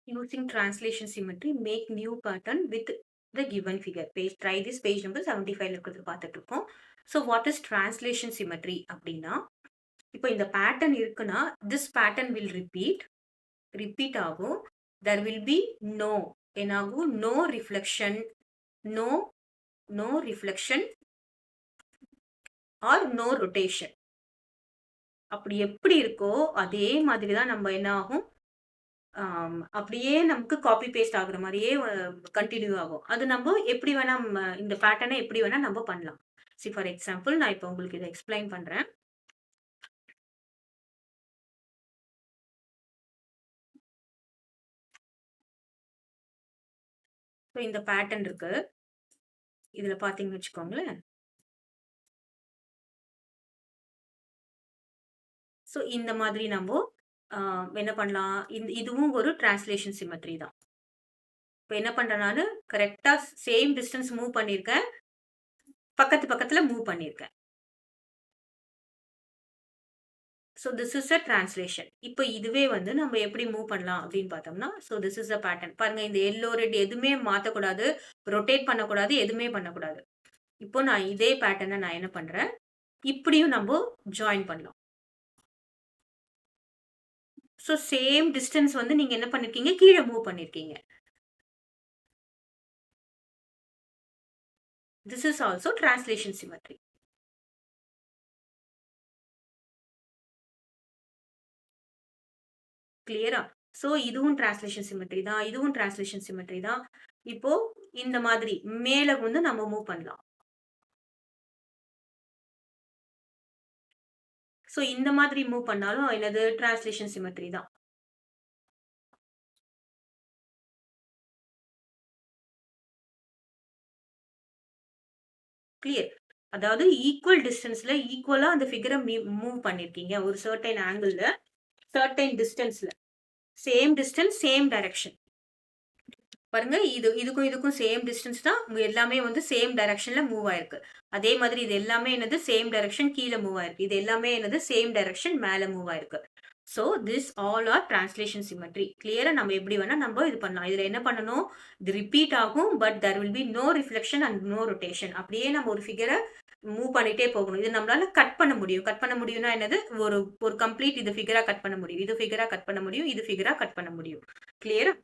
Using translation symmetry, make new pattern with the given figure. Try this page number 75 இருக்கிறது பார்த்துட்டு இருக்கோம். So what is translation symmetry அப்படின்னா, இப்போ இந்த pattern இருக்குன்னா, this pattern will repeat ஆகும். There will be என்னாகும்? No reflection, no reflection or no rotation. அப்படி எப்படி இருக்கோ, அதே மாதிரி தான் நம்ம என்ன ஆகும்? அப்படியே நமக்கு காப்பி பேஸ்ட் ஆகுற மாரியே கன்டின்யூ ஆகும். அது நம்ப எப்படி வேணா இந்த பேட்டர்ன எப்படி வேணா நம்ப பண்ணலாம். ஃபார் எக்ஸாம்பிள் நான் இப்ப உங்களுக்கு இத எக்ஸ்ப்ளைன் பண்றேன். இந்த பேட்டர்ன் இருக்கு. இதுல பார்த்தீங்கன்னு வச்சுக்கோங்களேன். இந்த மாதிரி நம்போ என்ன பண்ணலாம்? இதுவும் ஒரு டிரான்ஸ்லேஷன் சிமெட்ரி தான். இப்ப என்ன பண்றேன் நானு, கரெக்ட்டா சேம் டிஸ்டன்ஸ் மூவ் பண்ணியிருக்கேன். பக்கத்துல மூவ் பண்ணியிருக்கேன். This is a translation. இப்ப இதுவே வந்து நம்ம எப்படி மூவ் பண்ணலாம் அப்படின்னு பார்த்தோம்னா, திஸ் இஸ் அ பேட்டர்ன். பாருங்க இந்த எல்லோ, ரெட் எதுவுமே மாத்தக்கூடாது. ரொட்டேட் பண்ணக்கூடாது. எதுவுமே பண்ணக்கூடாது. இப்போ நான் இதே பேட்டர்ன நான் என்ன பண்றேன், இப்படியும் நம்ப ஜாயின் பண்ணலாம். சேம் டிஸ்டன்ஸ் வந்து நீங்க என்ன பண்ணிருக்கீங்க, கீழ மூவ் பண்ணிருக்கீங்க. This is also translation symmetry. கிளியரா? இதுவும் டிரான்ஸ்லேஷன் சிமெட்ரி தான். இதுவும் டிரான்ஸ்லேஷன் சிமெட்ரி தான். இப்போ இந்த மாதிரி மேல வந்து நம்ம மூவ் பண்ணலாம். இந்த மாதிரி மூவ் பண்ணாலும் என்னது டிரான்ஸ்லேஷன் சிமெட்ரி தான். கிளியர்? அதாவது ஈக்குவல் டிஸ்டன்ஸ்ல ஈக்குவலா அந்த ஃபிகர மூவ் பண்ணிருக்கீங்க. ஒரு சர்டைன் ஆங்கிள்ல, சர்டைன் டிஸ்டன்ஸ்ல. Same distance, same direction. பாருங்க இதுக்கும் சேம் டிஸ்டன்ஸ் தான். எல்லாமே வந்து சேம் டைரக்ஷன்ல மூவ் ஆயிருக்கு. அதே மாதிரி இது எல்லாமே என்னது சேம் டைரக்ஷன் கீழ மூவ் ஆயிருக்கு. இது எல்லாமே என்னது சேம் டைரக்ஷன் மேல மூவ் ஆயிருக்கு. This all are translation symmetry. கிளியரா நம்ம எப்படி வேணா நம்ம இது பண்ணலாம். இதுல என்ன பண்ணணும்? இது ரிப்பீட் ஆகும். But there will be no reflection and no rotation. அப்படியே நம்ம ஒரு ஃபிகரை மூவ் பண்ணிட்டே போகணும். இது நம்மளால கட் பண்ண முடியும். கட் பண்ண முடியும்னா என்னது? ஒரு கம்ப்ளீட் இது ஃபிகரா கட் பண்ண முடியும். இது ஃபிகரா கட் பண்ண முடியும். இது ஃபிகரா கட் பண்ண முடியும். கிளியரா?